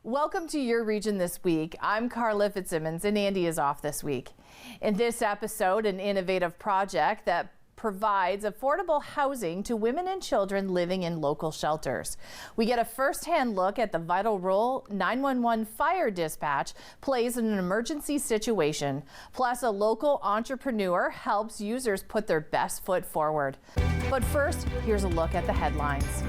Welcome to Your Region This Week. I'm Carla Fitzsimmons and Andy is off this week. In this episode, an innovative project that provides affordable housing to women and children living in local shelters. We get a first-hand look at the vital role 911 fire dispatch plays in an emergency situation. Plus, a local entrepreneur helps users put their best foot forward. But first, here's a look at the headlines.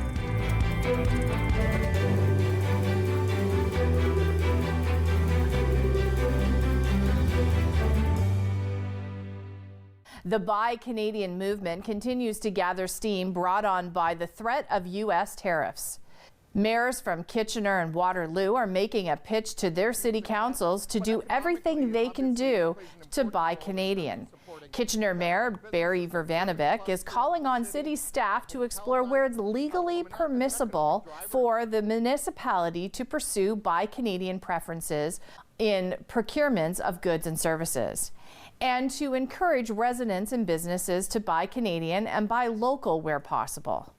The Buy Canadian movement continues to gather steam brought on by the threat of U.S. tariffs. Mayors from Kitchener and Waterloo are making a pitch to their city councils to do everything they can do to buy Canadian. Kitchener Mayor Barry Vervanovic is calling on city staff to explore where it's legally permissible for the municipality to pursue Buy Canadian preferences in procurements of goods and services, and to encourage residents and businesses to buy Canadian and buy local where possible.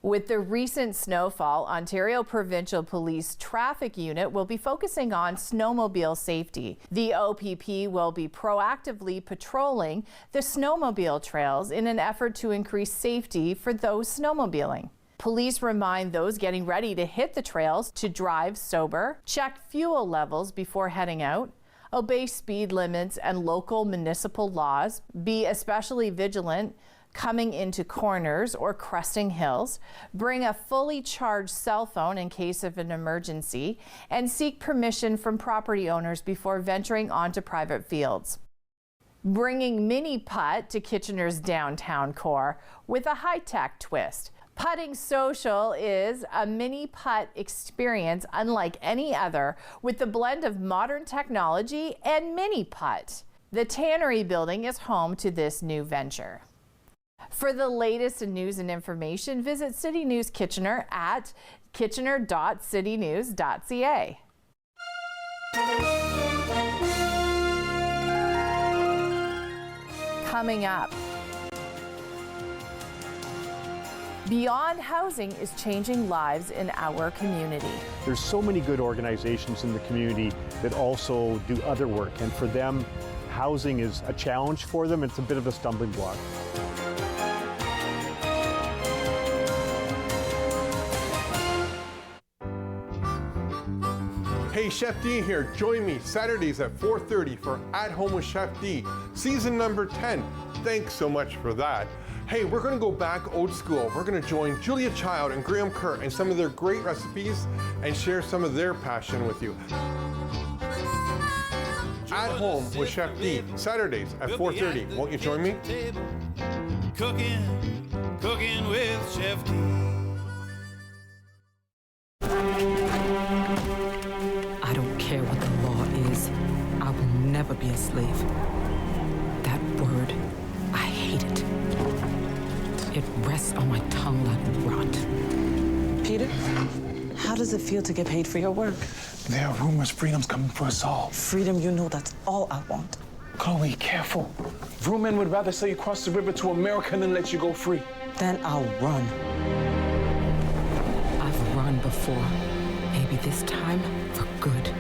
With the recent snowfall, Ontario Provincial Police Traffic Unit will be focusing on snowmobile safety. The OPP will be proactively patrolling the snowmobile trails in an effort to increase safety for those snowmobiling. Police remind those getting ready to hit the trails to drive sober, check fuel levels before heading out, obey speed limits and local municipal laws, be especially vigilant coming into corners or cresting hills, bring a fully charged cell phone in case of an emergency, and seek permission from property owners before venturing onto private fields. Bringing mini putt to Kitchener's downtown core with a high-tech twist. Putting Social is a mini putt experience unlike any other, with the blend of modern technology and mini putt. The Tannery building is home to this new venture. For the latest in news and information, visit City News Kitchener at kitchener.citynews.ca. Coming up, Beyond Housing is changing lives in our community. There's so many good organizations in the community that also do other work, and for them, housing is a challenge for them. It's a bit of a stumbling block. Hey, Chef D here. Join me Saturdays at 4:30 for At Home with Chef D, season number 10. Thanks so much for that. Hey, we're gonna go back old school. We're gonna join Julia Child and Graham Kerr and some of their great recipes and share some of their passion with you. At Home with Chef D, Saturdays at 4:30. Won't you join me? Cooking with Chef D. I don't care what the law is. I will never be a slave. That word, I hate it. It rests on my tongue like rot. Peter, how does it feel to get paid for your work? There are rumors freedom's coming for us all. Freedom, you know that's all I want. Chloe, careful. Real men would rather sell you across the river to America than let you go free. Then I'll run. I've run before. Maybe this time for good.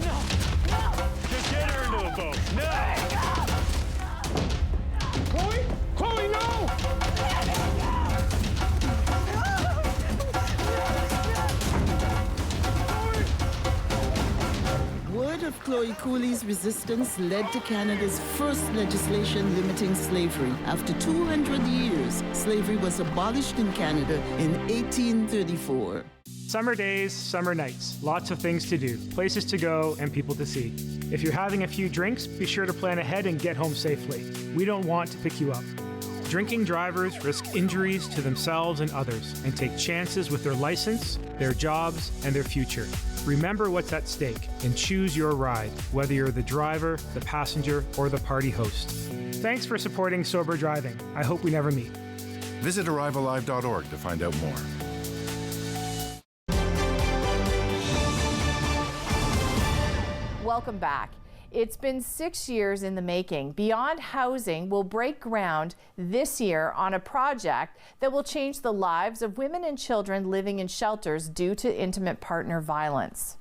No! Just get her into a boat. No! Chloe! Chloe, no! Word of Chloe Cooley's resistance led to Canada's first legislation limiting slavery. After 200 years, slavery was abolished in Canada in 1834. Summer days, summer nights, lots of things to do, places to go, and people to see. If you're having a few drinks, be sure to plan ahead and get home safely. We don't want to pick you up. Drinking drivers risk injuries to themselves and others and take chances with their license, their jobs, and their future. Remember what's at stake and choose your ride, whether you're the driver, the passenger, or the party host. Thanks for supporting Sober Driving. I hope we never meet. Visit arrivealive.org to find out more. Welcome back. It's been 6 years in the making. Beyond Housing will break ground this year on a project that will change the lives of women and children living in shelters due to intimate partner violence.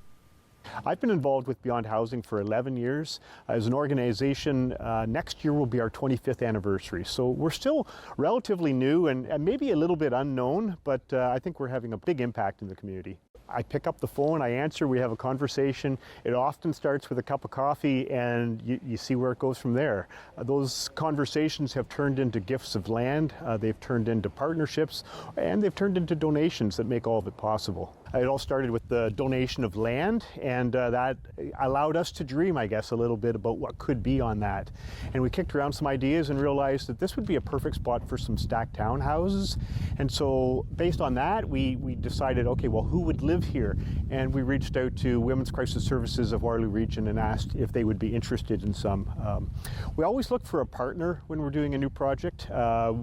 I've been involved with Beyond Housing for 11 years. As an organization, next year will be our 25th anniversary. So we're still relatively new and maybe a little bit unknown, but I think we're having a big impact in the community. I pick up the phone, I answer, we have a conversation. It often starts with a cup of coffee and you see where it goes from there. Those conversations have turned into gifts of land, they've turned into partnerships, and they've turned into donations that make all of it possible. It all started with the donation of land, and that allowed us to dream, I guess, a little bit about what could be on that. And we kicked around some ideas and realized that this would be a perfect spot for some stacked townhouses. And so based on that, we decided, okay, well, who would live here? And we reached out to Women's Crisis Services of Waterloo Region and asked if they would be interested in some. We always look for a partner when we're doing a new project.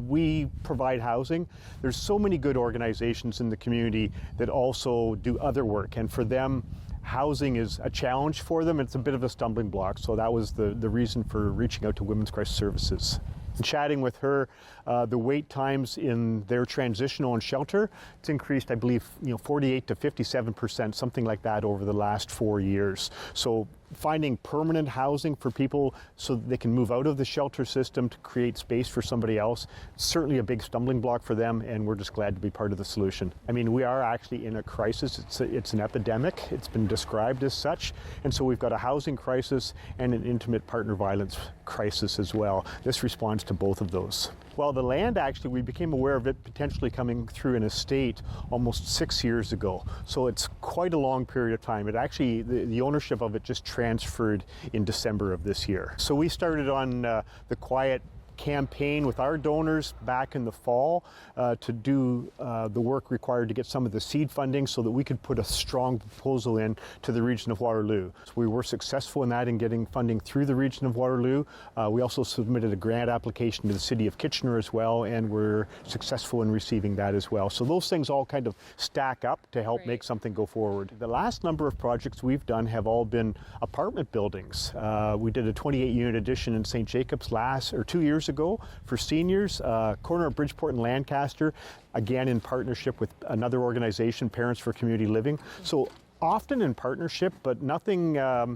We provide housing. There's so many good organizations in the community that also do other work, and for them, housing is a challenge for them. It's a bit of a stumbling block, so that was the reason for reaching out to Women's Crisis Services. And chatting with her, the wait times in their transitional and shelter, it's increased, I believe, 48 to 57%, something like that over the last 4 years. So finding permanent housing for people so that they can move out of the shelter system to create space for somebody else, certainly a big stumbling block for them, and we're just glad to be part of the solution. I mean, we are actually in a crisis. It's an epidemic. It's been described as such, and so we've got a housing crisis and an intimate partner violence crisis as well. This responds to both of those. Well, the land, actually, we became aware of it potentially coming through an estate almost 6 years ago. So it's quite a long period of time. It actually, the ownership of it just transferred in December of this year. So we started on the quiet campaign with our donors back in the fall to do the work required to get some of the seed funding so that we could put a strong proposal in to the region of Waterloo. So we were successful in that in getting funding through the region of Waterloo. We also submitted a grant application to the city of Kitchener as well, and we're successful in receiving that as well. So those things all kind of stack up to help make something go forward. The last number of projects we've done have all been apartment buildings. We did a 28-unit addition in St. Jacobs 2 years ago for seniors, corner of Bridgeport and Lancaster, again in partnership with another organization, Parents for Community Living. So often in partnership, but nothing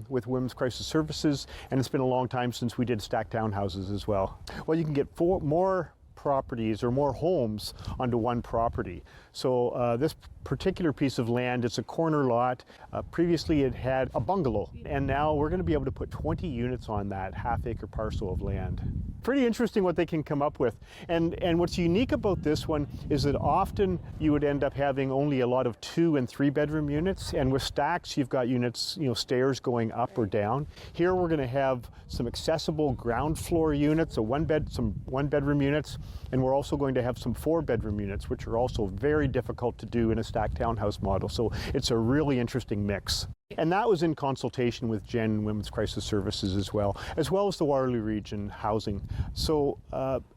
with Women's Crisis Services, and it's been a long time since we did stacked townhouses as well. Well, you can get more properties or more homes onto one property. So this particular piece of land, it's a corner lot. Previously it had a bungalow, and now we're going to be able to put 20 units on that half-acre parcel of land. Pretty interesting what they can come up with. And what's unique about this one is that often you would end up having only a lot of 2 and 3 bedroom units, and with stacks you've got units, stairs going up or down. Here we're going to have some accessible ground floor units, some 1-bedroom units, and we're also going to have some 4-bedroom units, which are also very difficult to do in a stacked townhouse model. So it's a really interesting mix. And that was in consultation with Jen and Women's Crisis Services as well as the Waterloo Region Housing. So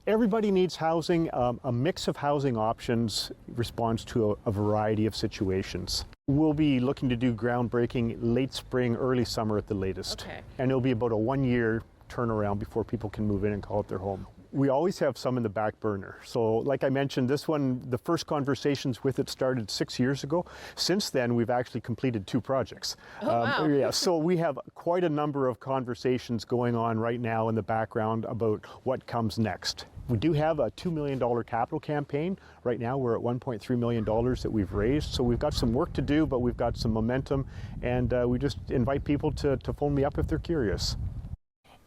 everybody needs housing. A mix of housing options responds to a variety of situations. We'll be looking to do groundbreaking late spring, early summer at the latest. Okay. And it'll be about a 1-year turnaround before people can move in and call it their home. We always have some in the back burner. So like I mentioned, this one, the first conversations with it started 6 years ago. Since then, we've actually completed 2 projects. Oh, wow. Yeah, so we have quite a number of conversations going on right now in the background about what comes next. We do have a $2 million capital campaign. Right now we're at $1.3 million that we've raised. So we've got some work to do, but we've got some momentum, and we just invite people to phone me up if they're curious.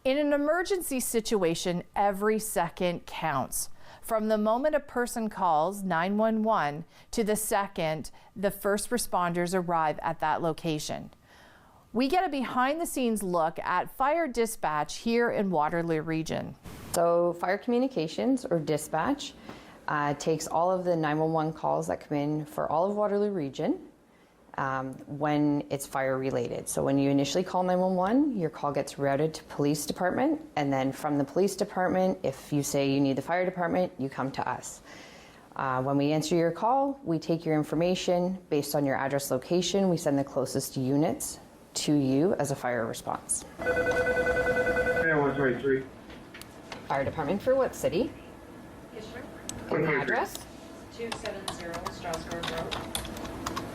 In an emergency situation, every second counts. From the moment a person calls 911 to the second the first responders arrive at that location. We get a behind-the-scenes look at fire dispatch here in Waterloo Region. So fire communications, or dispatch, takes all of the 911 calls that come in for all of Waterloo Region when it's fire related. So when you initially call 911, your call gets routed to police department, and then from the police department, if you say you need the fire department, you come to us. When we answer your call, we take your information based on your address location. We send the closest units to you as a fire response. Yeah, 123. Fire department for what city? And the address? 270 Strasbourg Road.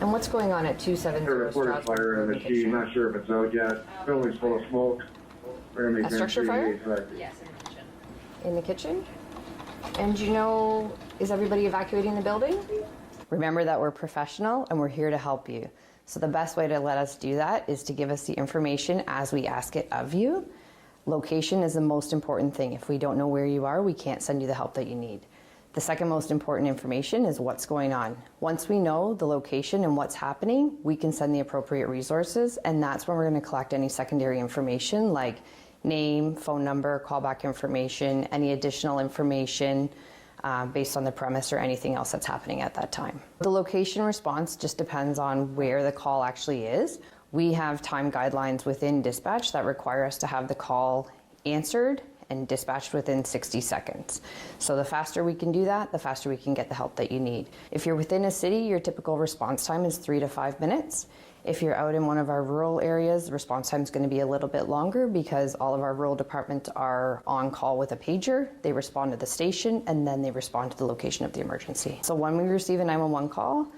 And what's going on at 270 Reported fire in the key. Not sure if it's out yet. Building's full of smoke. A structure fire? Yes, in the kitchen. In the kitchen? And do you know, is everybody evacuating the building? Remember that we're professional and we're here to help you. So the best way to let us do that is to give us the information as we ask it of you. Location is the most important thing. If we don't know where you are, we can't send you the help that you need. The second most important information is what's going on. Once we know the location and what's happening, we can send the appropriate resources, and that's when we're going to collect any secondary information like name, phone number, callback information, any additional information based on the premise or anything else that's happening at that time. The location response just depends on where the call actually is. We have time guidelines within dispatch that require us to have the call answered and dispatched within 60 seconds. So the faster we can do that, the faster we can get the help that you need. If you're within a city, your typical response time is 3 to 5 minutes. If you're out in one of our rural areas, the response time is going to be a little bit longer because all of our rural departments are on call with a pager. They respond to the station and then they respond to the location of the emergency. So when we receive a 911 call,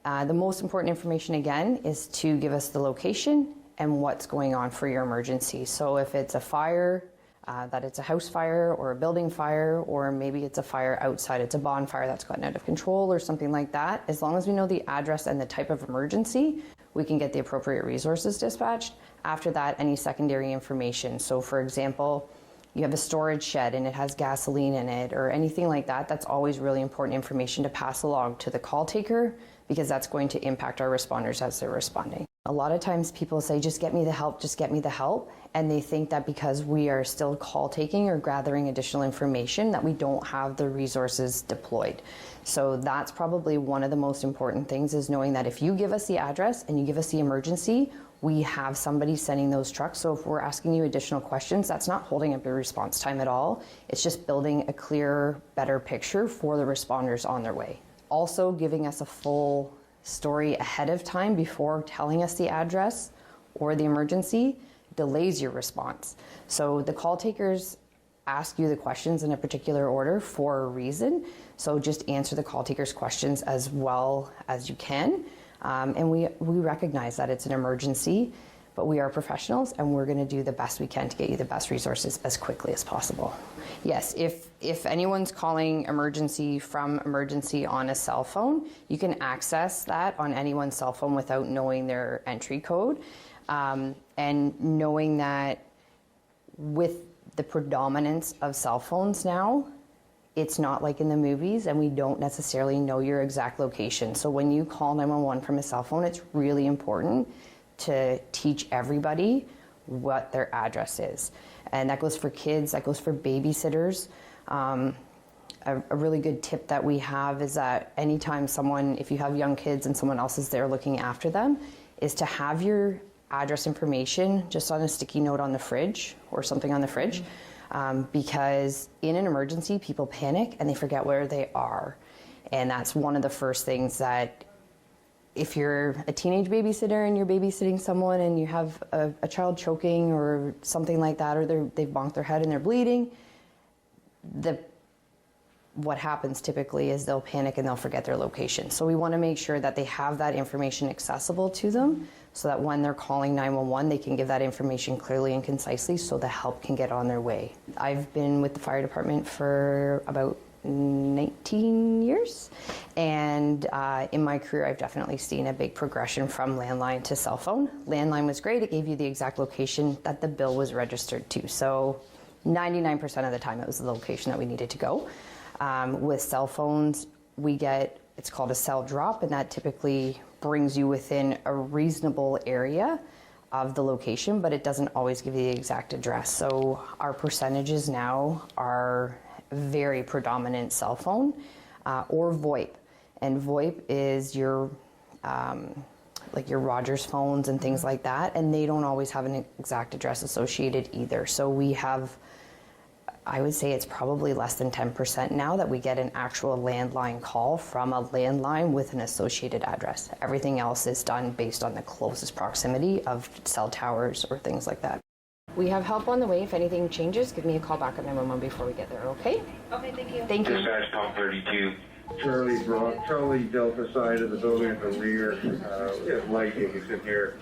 the most important information again is to give us the location and what's going on for your emergency. So if it's a fire, that it's a house fire or a building fire, or maybe it's a fire outside, it's a bonfire that's gotten out of control or something like that, as long as we know the address and the type of emergency, we can get the appropriate resources dispatched. After that, any secondary information. So for example, you have a storage shed and it has gasoline in it or anything like that, that's always really important information to pass along to the call taker because that's going to impact our responders as they're responding. A lot of times people say, just get me the help, just get me the help. And they think that because we are still call taking or gathering additional information that we don't have the resources deployed. So that's probably one of the most important things is knowing that if you give us the address and you give us the emergency, we have somebody sending those trucks. So if we're asking you additional questions, that's not holding up your response time at all. It's just building a clearer, better picture for the responders on their way. Also giving us a full story ahead of time before telling us the address or the emergency delays your response. So the call takers ask you the questions in a particular order for a reason. So just answer the call takers' questions as well as you can. And we recognize that it's an emergency, but we are professionals and we're going to do the best we can to get you the best resources as quickly as possible. Yes, if anyone's calling emergency from emergency on a cell phone, you can access that on anyone's cell phone without knowing their entry code. And knowing that with the predominance of cell phones now, it's not like in the movies and we don't necessarily know your exact location. So when you call 911 from a cell phone, it's really important to teach everybody what their address is. And that goes for kids, that goes for babysitters. A really good tip that we have is that anytime if you have young kids and someone else is there looking after them, is to have your address information just on a sticky note on the fridge or something on the fridge. Because in an emergency, people panic and they forget where they are. And that's one of the first things that if you're a teenage babysitter and you're babysitting someone and you have a child choking or something like that, or they've bonked their head and they're bleeding, what happens typically is they'll panic and they'll forget their location. So we want to make sure that they have that information accessible to them so that when they're calling 911, they can give that information clearly and concisely so the help can get on their way. I've been with the fire department for about 19 years, and in my career I've definitely seen a big progression from landline to cell phone. Landline was great, it gave you the exact location that the bill was registered to, so 99% of the time it was the location that we needed to go. With cell phones, we get, it's called a cell drop, and that typically brings you within a reasonable area of the location, but it doesn't always give you the exact address. So our percentages now are very predominant cell phone or VoIP. And VoIP is your like your Rogers phones and things like that, and they don't always have an exact address associated either. So we have I would say it's probably less than 10% now that we get an actual landline call from a landline with an associated address. Everything else is done based on the closest proximity of cell towers or things like that. We have help on the way. If anything changes, give me a call back at 911 before we get there, okay? Okay, thank you. Thank you. Dispatch pump 32. Charlie Delta side of the building at the rear. We have lightning is in here.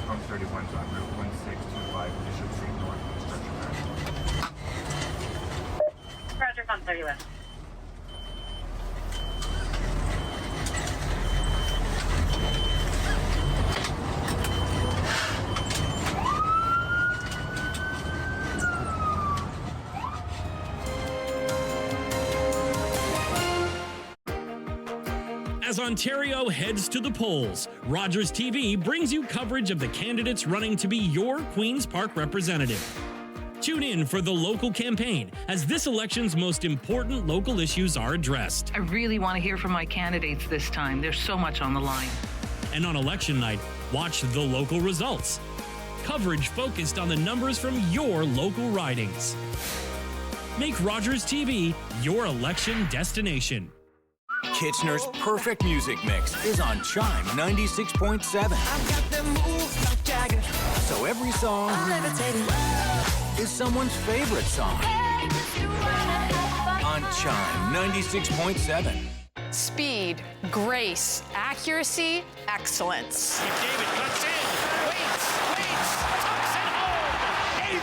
Pump 31's on Route 1625, Bishop Street North, construction. Roger, Pump 31. As Ontario heads to the polls, Rogers TV brings you coverage of the candidates running to be your Queen's Park representative. Tune in for the local campaign as this election's most important local issues are addressed. I really want to hear from my candidates this time. There's so much on the line. And on election night, watch the local results. Coverage focused on the numbers from your local ridings. Make Rogers TV your election destination. Kitchener's perfect music mix is on Chime 96.7. So every song is someone's favorite song. On Chime 96.7. Speed, grace, accuracy, excellence. David cuts in, waits, tucks it home. A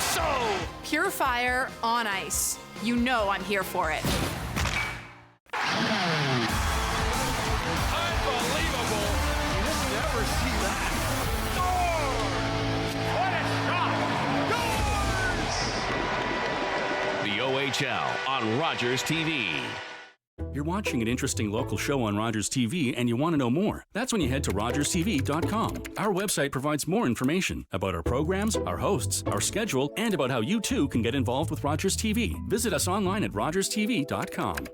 virtuoso. Pure fire on ice. You know I'm here for it. Unbelievable. You just never see that. What a shot. Scores! The OHL on Rogers TV. You're watching an interesting local show on Rogers TV and you want to know more. That's when you head to rogerstv.com. Our website provides more information about our programs, our hosts, our schedule, and about how you too can get involved with Rogers TV. Visit us online at rogerstv.com.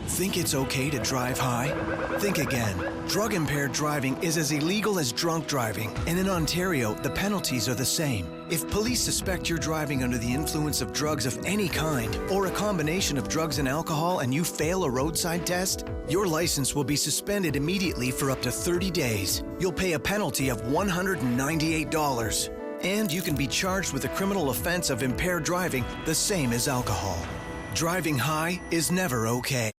Think it's okay to drive high? Think again. Drug-impaired driving is as illegal as drunk driving, and in Ontario, the penalties are the same. If police suspect you're driving under the influence of drugs of any kind, or a combination of drugs and alcohol, and you fail a roadside test, your license will be suspended immediately for up to 30 days. You'll pay a penalty of $198. And you can be charged with a criminal offense of impaired driving, the same as alcohol. Driving high is never okay.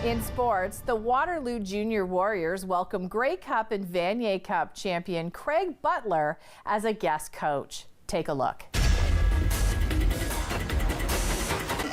In sports, the Waterloo Junior Warriors welcome Grey Cup and Vanier Cup champion Craig Butler as a guest coach. Take a look.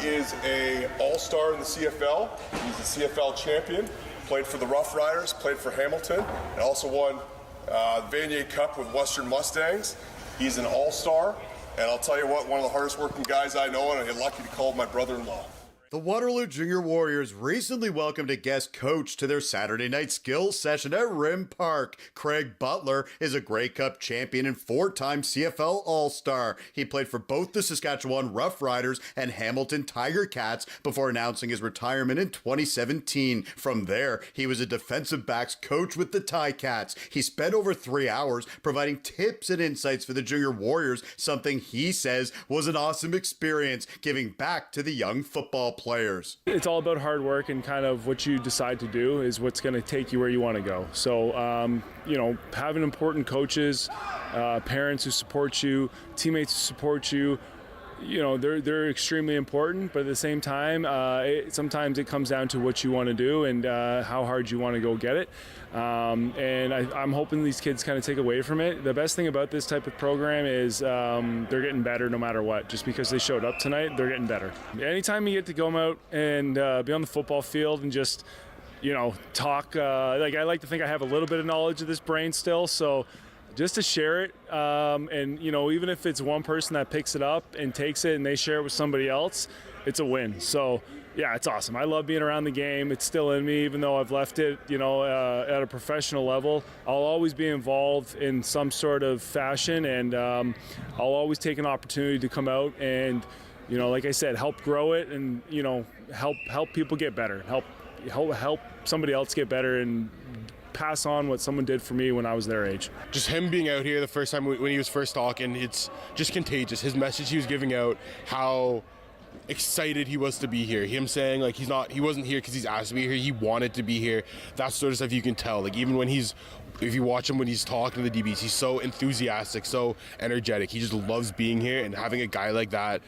He is an all-star in the CFL. He's a CFL champion, played for the Rough Riders, played for Hamilton, and also won the Vanier Cup with Western Mustangs. He's an all-star, and I'll tell you what, one of the hardest working guys I know, and I get lucky to call him my brother-in-law. The Waterloo Junior Warriors recently welcomed a guest coach to their Saturday night skills session at Rim Park. Craig Butler is a Grey Cup champion and four-time CFL All-Star. He played for both the Saskatchewan Rough Riders and Hamilton Tiger Cats before announcing his retirement in 2017. From there, he was a defensive backs coach with the Ticats. He spent over 3 hours providing tips and insights for the Junior Warriors, something he says was an awesome experience, giving back to the young football players. It's all about hard work, and kind of what you decide to do is what's going to take you where you want to go. So, having important coaches, parents who support you, teammates who support you, you know, they're extremely important, but at the same time, sometimes it comes down to what you want to do and how hard you want to go get it. And I'm hoping these kids kind of take away from it. The best thing about this type of program is they're getting better no matter what. Just because they showed up tonight, they're getting better. Anytime you get to go out and be on the football field and just, you know, talk, like I like to think I have a little bit of knowledge of this brain still, so just to share it, and you know, even if it's one person that picks it up and takes it and they share it with somebody else, it's a win. So yeah, it's awesome. I love being around the game. It's still in me, even though I've left it, you know, at a professional level. I'll always be involved in some sort of fashion, and I'll always take an opportunity to come out and, you know, like I said, help grow it, and you know, help people get better, help somebody else get better, and pass on what someone did for me when I was their age. Just him being out here the first time when he was first talking, it's just contagious. His message he was giving out, how excited he was to be here. Him saying like he wasn't here because he's asked to be here. He wanted to be here. That sort of stuff you can tell. Like even when if you watch him when he's talking to the DBs, he's so enthusiastic, so energetic. He just loves being here, and having a guy like that,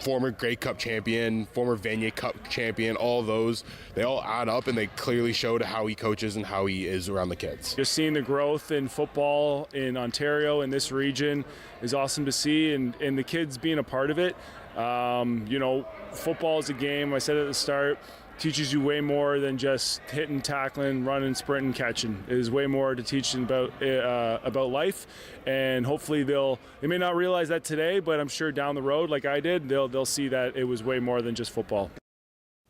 former Grey Cup champion, former Vanier Cup champion, all those, they all add up, and they clearly show to how he coaches and how he is around the kids. Just seeing the growth in football in Ontario, in this region, is awesome to see, and the kids being a part of it. You know, football is a game, I said at the start, teaches you way more than just hitting, tackling, running, sprinting, catching. It is way more to teach them about life, and hopefully they may not realize that today, but I'm sure down the road, like I did, they'll see that it was way more than just football.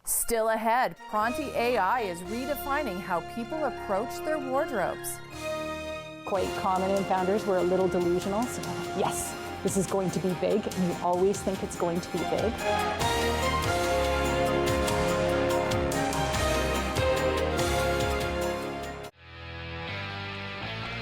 Still ahead, Pronti AI is redefining how people approach their wardrobes. Quite common in founders, we're a little delusional, so yes, this is going to be big, and you always think it's going to be big.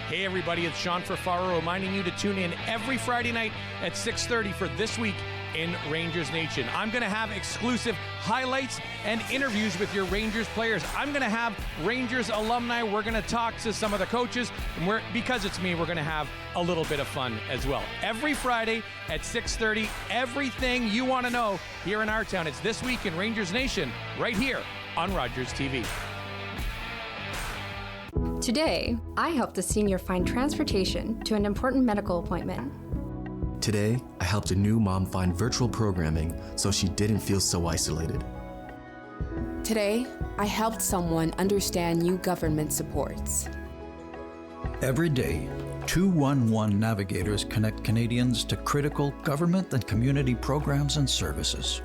Hey everybody, it's Sean Ferfaro reminding you to tune in every Friday night at 6:30 for This Week in Rangers Nation. I'm going to have exclusive highlights and interviews with your Rangers players. I'm going to have Rangers alumni. We're going to talk to some of the coaches, and because it's me, we're going to have a little bit of fun as well. Every Friday at 6:30, everything you want to know here in our town. It's This Week in Rangers Nation right here on Rogers TV. Today, I helped a senior find transportation to an important medical appointment. Today, I helped a new mom find virtual programming so she didn't feel so isolated. Today, I helped someone understand new government supports. Every day, 211 navigators connect Canadians to critical government and community programs and services.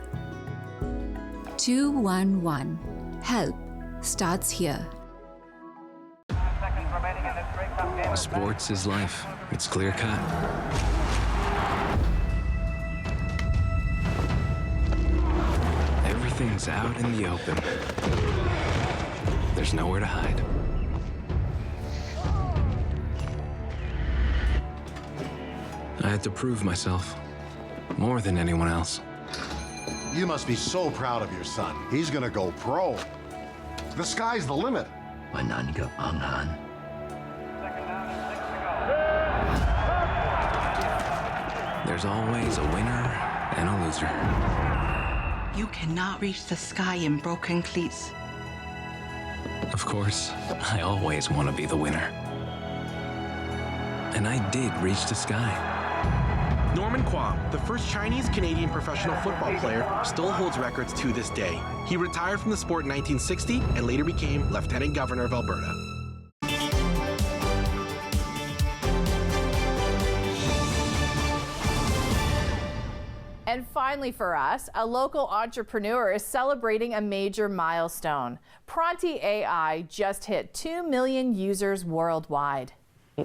211. Help starts here. Sports is life. It's clear cut. Everything's out in the open. There's nowhere to hide. I had to prove myself more than anyone else. You must be so proud of your son. He's gonna go pro. The sky's the limit. There's always a winner and a loser. You cannot reach the sky in broken cleats. Of course, I always want to be the winner. And I did reach the sky. Norman Kwam, the first Chinese-Canadian professional football player, still holds records to this day. He retired from the sport in 1960 and later became Lieutenant Governor of Alberta. And finally for us, a local entrepreneur is celebrating a major milestone. Pronti AI just hit 2 million users worldwide.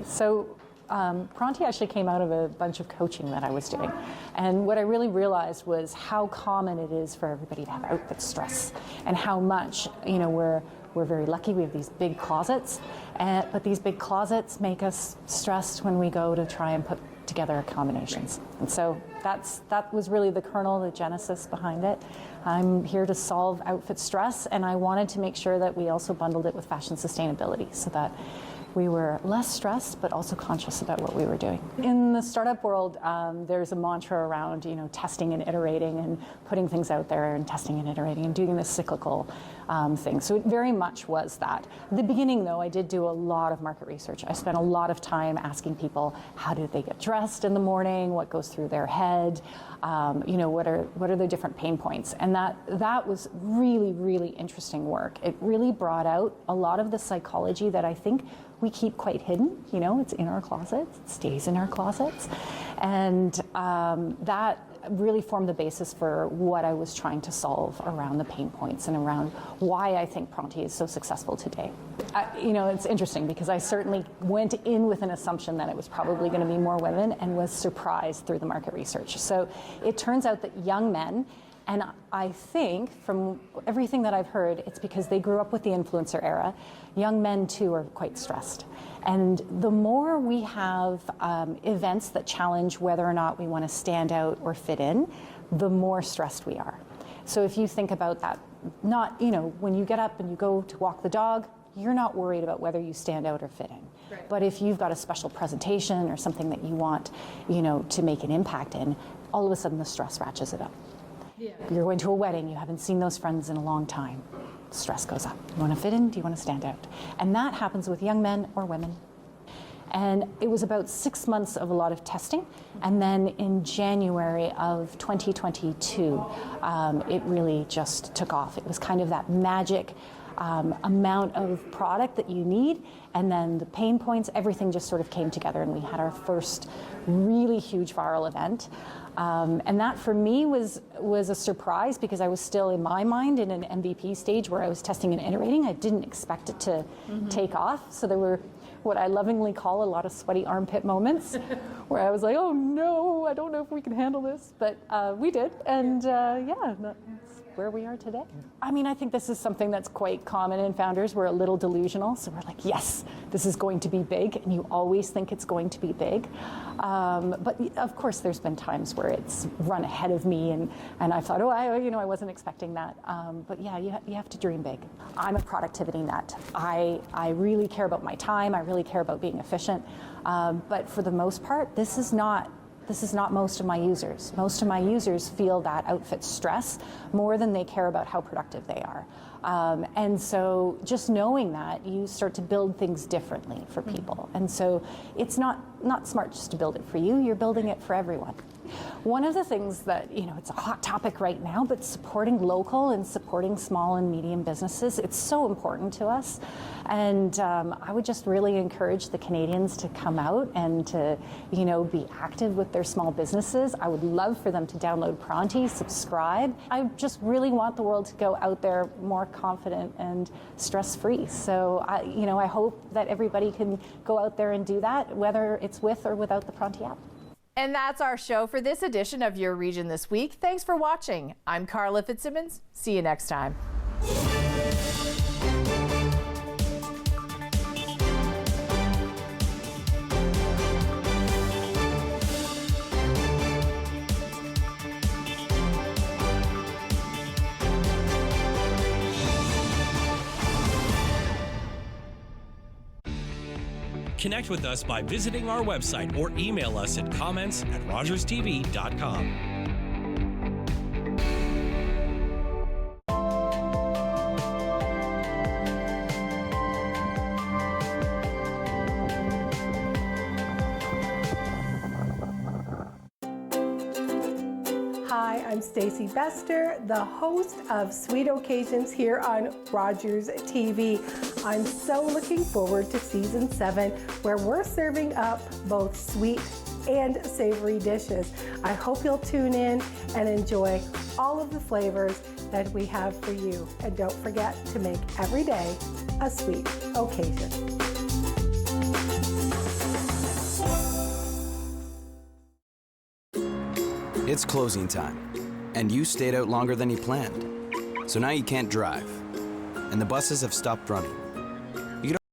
So Pronti actually came out of a bunch of coaching that I was doing. And what I really realized was how common it is for everybody to have outfit stress, and how much, we're very lucky. We have these big closets, but these big closets make us stressed when we go to try and put together combinations. And so that was really the kernel, the genesis behind it. I'm here to solve outfit stress, and I wanted to make sure that we also bundled it with fashion sustainability so that we were less stressed, but also conscious about what we were doing. In the startup world, there's a mantra around, testing and iterating and putting things out there and testing and iterating and doing this cyclical thing. So it very much was that. At the beginning, though, I did do a lot of market research. I spent a lot of time asking people, how do they get dressed in the morning? What goes through their head? What are their different pain points? And that was really, really interesting work. It really brought out a lot of the psychology that I think we keep quite hidden. It's in our closets, it stays in our closets. And that really formed the basis for what I was trying to solve around the pain points and around why I think Pronti is so successful today. It's interesting because I certainly went in with an assumption that it was probably going to be more women and was surprised through the market research. So it turns out that young men, and I think from everything that I've heard, it's because they grew up with the influencer era. Young men too are quite stressed. And the more we have events that challenge whether or not we want to stand out or fit in, the more stressed we are. So if you think about that, when you get up and you go to walk the dog, you're not worried about whether you stand out or fit in. Right. But if you've got a special presentation or something that you want, to make an impact in, all of a sudden the stress ratchets it up. Yeah. You're going to a wedding, you haven't seen those friends in a long time. Stress goes up. You want to fit in? Do you want to stand out? And that happens with young men or women. And it was about 6 months of a lot of testing. And then in January of 2022, it really just took off. It was kind of that magic amount of product that you need. And then the pain points, everything just sort of came together. And we had our first really huge viral event. And that for me was a surprise because I was still in my mind in an MVP stage where I was testing and iterating. I didn't expect it to take off. So there were what I lovingly call a lot of sweaty armpit moments where I was like, oh no, I don't know if we can handle this. But we did. And that's where we are today. I mean, I think this is something that's quite common in founders. We're a little delusional. So we're like, yes, this is going to be big. And you always think it's going to be big. But of course, there's been times where it's run ahead of me. And I thought, I wasn't expecting that. But yeah, you have to dream big. I'm a productivity nut. I really care about my time. I really care about being efficient. But for the most part, this is not most of my users. Most of my users feel that outfit stress more than they care about how productive they are. And so just knowing that, you start to build things differently for people. And so it's not smart just to build it for you, you're building it for everyone. One of the things that, it's a hot topic right now, but supporting local and supporting small and medium businesses, it's so important to us. And I would just really encourage the Canadians to come out and to, be active with their small businesses. I would love for them to download Pronti, subscribe. I just really want the world to go out there more confident and stress-free. So, I hope that everybody can go out there and do that, whether it's with or without the Pronti app. And that's our show for this edition of Your Region This Week. Thanks for watching. I'm Carla Fitzsimmons. See you next time. Connect with us by visiting our website or email us at comments@rogerstv.com. Hi, I'm Stacey Bester, the host of Sweet Occasions here on Rogers TV. I'm so looking forward to season 7, where we're serving up both sweet and savory dishes. I hope you'll tune in and enjoy all of the flavors that we have for you. And don't forget to make every day a sweet occasion. It's closing time, and you stayed out longer than you planned. So now you can't drive, and the buses have stopped running.